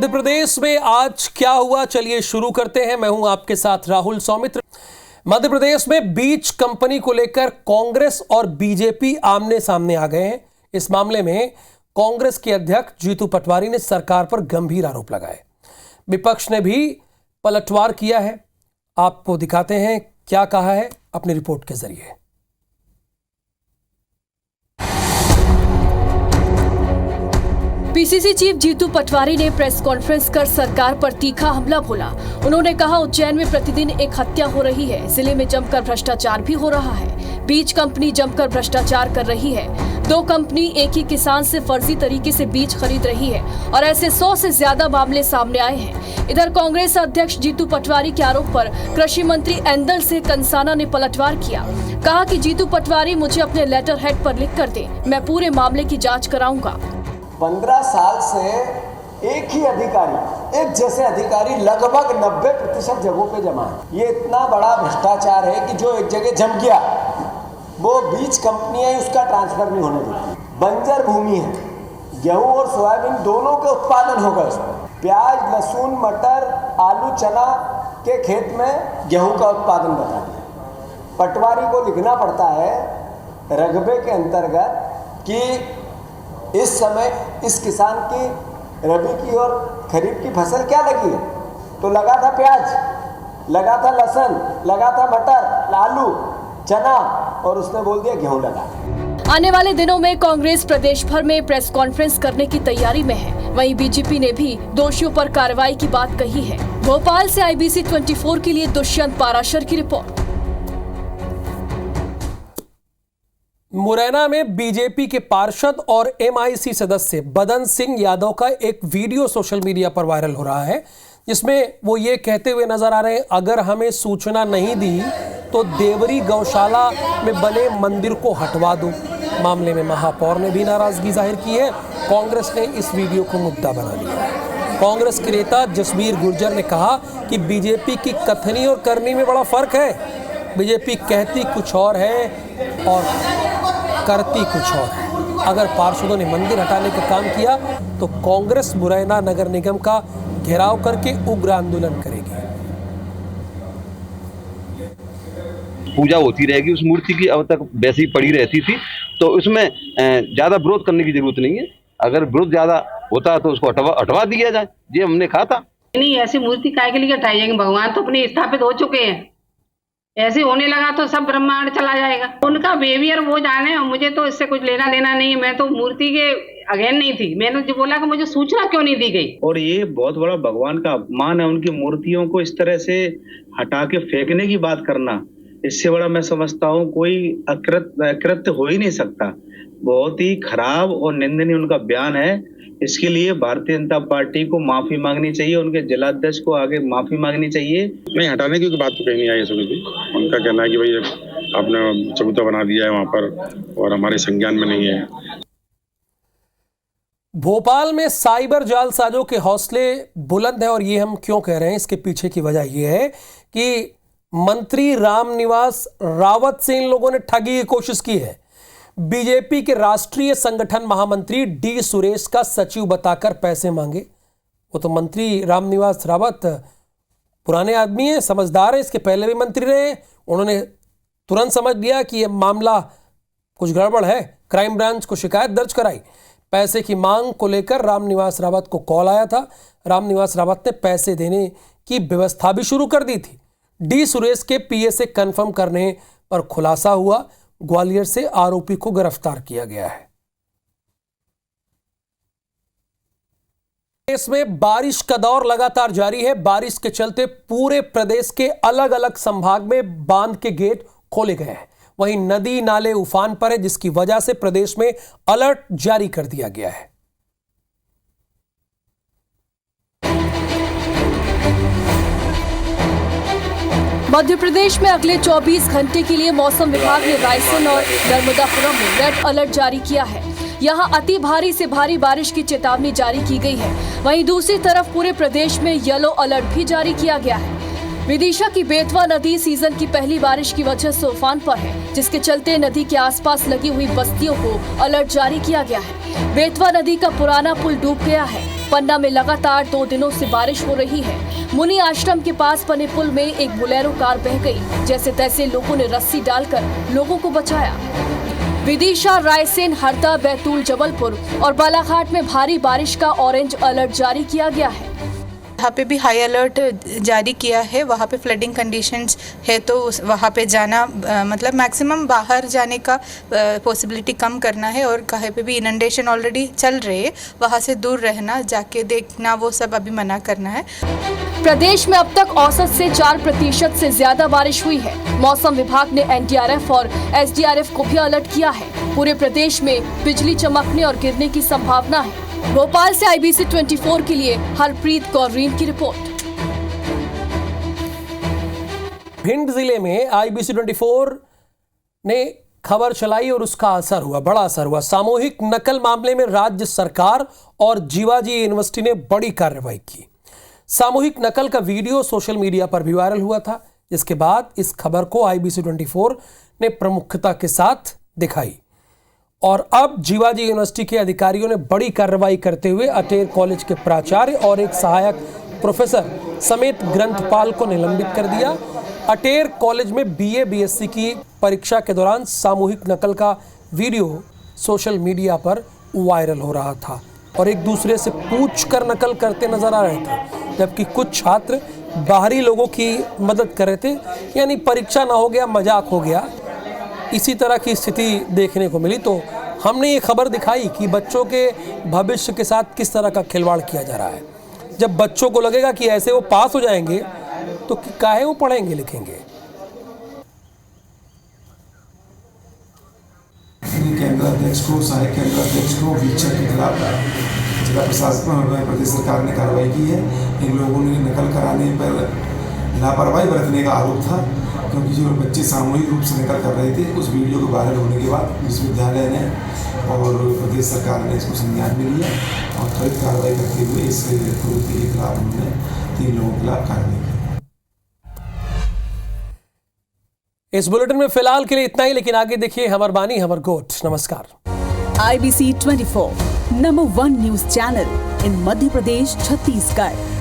मध्य प्रदेश में आज क्या हुआ, चलिए शुरू करते हैं। मैं हूं आपके साथ राहुल सौमित्र। मध्य प्रदेश में बीज कंपनी को लेकर कांग्रेस और बीजेपी आमने सामने आ गए हैं। इस मामले में कांग्रेस के अध्यक्ष जीतू पटवारी ने सरकार पर गंभीर आरोप लगाए। विपक्ष ने भी पलटवार किया है। आपको दिखाते हैं क्या कहा है अपनी रिपोर्ट के जरिए। पीसीसी चीफ जीतू पटवारी ने प्रेस कॉन्फ्रेंस कर सरकार पर तीखा हमला बोला। उन्होंने कहा, उज्जैन में प्रतिदिन एक हत्या हो रही है, जिले में जमकर भ्रष्टाचार भी हो रहा है। बीज कंपनी जमकर भ्रष्टाचार कर रही है। 2 कंपनी एक ही किसान से फर्जी तरीके से बीज खरीद रही है और ऐसे 100 से ज्यादा मामले सामने आए हैं। इधर कांग्रेस अध्यक्ष जीतू पटवारी के आरोप पर कृषि मंत्री एंदल से कंसाना ने पलटवार किया। कहा कि जीतू पटवारी मुझे अपने लेटर हेड पर लिख कर दे, मैं पूरे मामले की जाँच कराऊंगा। 15 साल से एक ही अधिकारी, एक जैसे अधिकारी लगभग 90% जगहों पे जमा है। ये इतना बड़ा भ्रष्टाचार है कि जो एक जगह जम गया वो बीज कंपनियां उसका ट्रांसफर नहीं होने देती। बंजर भूमि है, गेहूं और सोयाबीन दोनों के उत्पादन होगा उसमें। प्याज, लहसुन, मटर, आलू, चना के खेत में गेहूं का उत्पादन बता दिया। पटवारी को लिखना पड़ता है रकबे के अंतर्गत कि इस समय इस किसान की रबी की और खरीफ की फसल क्या लगी है, तो लगा था प्याज, लगा था लहसुन, लगा था मटर, आलू, चना, और उसने बोल दिया गेहूं लगा। आने वाले दिनों में कांग्रेस प्रदेश भर में प्रेस कॉन्फ्रेंस करने की तैयारी में है। वहीं बीजेपी ने भी दोषियों पर कार्रवाई की बात कही है। भोपाल से IBC 24 के लिए दुष्यंत पाराशर की रिपोर्ट। मुरैना में बीजेपी के पार्षद और MIC सदस्य बदन सिंह यादव का एक वीडियो सोशल मीडिया पर वायरल हो रहा है, जिसमें वो ये कहते हुए नजर आ रहे हैं, अगर हमें सूचना नहीं दी तो देवरी गौशाला में बने मंदिर को हटवा दो। मामले में महापौर ने भी नाराजगी जाहिर की है। कांग्रेस ने इस वीडियो को मुद्दा बना लिया है। कांग्रेस के नेता जसबीर गुर्जर ने कहा कि बीजेपी की कथनी और करनी में बड़ा फर्क है। बीजेपी कहती कुछ और है और करती कुछ और है। अगर पार्षदों ने मंदिर हटाने का काम किया तो कांग्रेस मुरैना नगर निगम का घेराव करके उग्र आंदोलन करेगी। पूजा होती रहेगी, उस मूर्ति की अब तक वैसी पड़ी रहती थी, तो उसमें ज्यादा विरोध करने की जरूरत नहीं है। अगर विरोध ज्यादा होता तो उसको हटवा दिया जाए। ये हमने कहा था। नहीं, ऐसी मूर्ति काहे के लिए हटाई जाएगी? भगवान तो अपने स्थापित हो चुके हैं। ऐसे होने लगा तो सब ब्रह्मांड चला जाएगा। उनका बिहेवियर वो जाने, और मुझे तो इससे कुछ लेना देना नहीं है। मैं तो मूर्ति के अगेन नहीं थी। मैंने जो बोला कि मुझे सूचना क्यों नहीं दी गई। और ये बहुत बड़ा भगवान का अपमान है। उनकी मूर्तियों को इस तरह से हटा के फेंकने की बात करना, इससे बड़ा मैं समझता हूँ कोई अकृत्य हो ही नहीं सकता। बहुत ही खराब और निंदनीय उनका बयान है। इसके लिए भारतीय जनता पार्टी को माफी मांगनी चाहिए, उनके जिलाध्यक्ष को आगे माफी मांगनी चाहिए। नहीं, हटाने की बात तो कहीं नहीं आई है सुनील जी। उनका कहना है कि भाई आपने चबूतरा बना दिया है वहां पर और हमारे संज्ञान में नहीं है। भोपाल में साइबर जालसाजों के हौसले बुलंद हैं, और ये हम क्यों कह रहे हैं, इसके पीछे की वजह यह है कि मंत्री रामनिवास रावत से इन लोगों ने ठगी की कोशिश की है। बीजेपी के राष्ट्रीय संगठन महामंत्री D सुरेश का सचिव बताकर पैसे मांगे। वो तो मंत्री रामनिवास रावत पुराने आदमी हैं, समझदार हैं, इसके पहले भी मंत्री रहे हैं। उन्होंने तुरंत समझ लिया कि यह मामला कुछ गड़बड़ है, क्राइम ब्रांच को शिकायत दर्ज कराई। पैसे की मांग को लेकर रामनिवास रावत को कॉल आया था। रामनिवास रावत ने पैसे देने की व्यवस्था भी शुरू कर दी थी। D सुरेश के PA से कंफर्म करने पर खुलासा हुआ। ग्वालियर से आरोपी को गिरफ्तार किया गया है। देश में बारिश का दौर लगातार जारी है। बारिश के चलते पूरे प्रदेश के अलग अलग संभाग में बांध के गेट खोले गए हैं। वहीं नदी नाले उफान पर है, जिसकी वजह से प्रदेश में अलर्ट जारी कर दिया गया है। मध्य प्रदेश में अगले 24 घंटे के लिए मौसम विभाग ने रायसेन और नर्मदापुरम में रेड अलर्ट जारी किया है। यहां अति भारी से भारी बारिश की चेतावनी जारी की गई है। वहीं दूसरी तरफ पूरे प्रदेश में येलो अलर्ट भी जारी किया गया है। विदिशा की बेतवा नदी सीजन की पहली बारिश की वजह से उफान पर है, जिसके चलते नदी के आसपास लगी हुई बस्तियों को अलर्ट जारी किया गया है। बेतवा नदी का पुराना पुल डूब गया है। पन्ना में लगातार 2 दिनों से बारिश हो रही है। मुनि आश्रम के पास बने पुल में एक बोलेरो कार बह गई। जैसे तैसे लोगों ने रस्सी डालकर लोगों को बचाया। विदिशा, रायसेन, हरदा, बैतूल, जबलपुर और बालाघाट में भारी बारिश का ऑरेंज अलर्ट जारी किया गया है। वहाँ पे भी हाई अलर्ट जारी किया है। वहाँ पे फ्लडिंग कंडीशंस है तो वहाँ पे जाना मतलब मैक्सिमम बाहर जाने का पॉसिबिलिटी कम करना है। और कहीं पे भी इनंडेशन ऑलरेडी चल रहे हैं, वहाँ से दूर रहना, जाके देखना, वो सब अभी मना करना है। प्रदेश में अब तक औसत से 4% से ज्यादा बारिश हुई है। मौसम विभाग ने एनडीआरएफ और एसडीआरएफ को भी अलर्ट किया है। पूरे प्रदेश में बिजली चमकने और गिरने की संभावना है। भोपाल से IBC 24 के लिए हरप्रीत कौरीन की रिपोर्ट। भिंड जिले में IBC 24 ने खबर चलाई और उसका असर हुआ, बड़ा असर हुआ। सामूहिक नकल मामले में राज्य सरकार और जीवाजी यूनिवर्सिटी ने बड़ी कार्रवाई की। सामूहिक नकल का वीडियो सोशल मीडिया पर भी वायरल हुआ था, जिसके बाद इस खबर को IBC 24 ने प्रमुखता के साथ दिखाई। और अब जीवाजी यूनिवर्सिटी के अधिकारियों ने बड़ी कार्रवाई करते हुए अटेर कॉलेज के प्राचार्य और एक सहायक प्रोफेसर समेत ग्रंथपाल को निलंबित कर दिया। अटेर कॉलेज में BA BSc की परीक्षा के दौरान सामूहिक नकल का वीडियो सोशल मीडिया पर वायरल हो रहा था और एक दूसरे से पूछकर नकल करते नजर आ रहे थे, जबकि कुछ छात्र बाहरी लोगों की मदद कर रहे थे। यानी परीक्षा ना हो गया, मजाक हो गया, इसी तरह की स्थिति देखने को मिली। तो हमने ये खबर दिखाई कि बच्चों के भविष्य के साथ किस तरह का खिलवाड़ किया जा रहा है। जब बच्चों को लगेगा कि ऐसे वो पास हो जाएंगे तो काहे वो पढ़ेंगे लिखेंगे। केंद्र अध्यक्ष को, सहायक केंद्र अध्यक्ष को, वीक्षक के खिलाफ जिला प्रशासन और प्रदेश सरकार ने कार्रवाई की है। इन लोगों ने नकल कराने पर लापरवाही बरतने का आरोप था, क्योंकि जो बच्चे सामूहिक रूप से नकल कर रहे थे, उस वीडियो के वायरल होने के बाद विश्वविद्यालय ने और प्रदेश सरकार ने इसको संज्ञान में लिया और त्वरित कार्रवाई करते हुए इस प्रवृत्ति के खिलाफ उन्होंने 3 लोगों के खिलाफ कार्रवाई की। इस बुलेटिन में फिलहाल के लिए इतना ही, लेकिन आगे देखिए हमर बानी हमर गोट। नमस्कार। IBC 24 number 1 news channel in Madhya Pradesh, Chhattisgarh.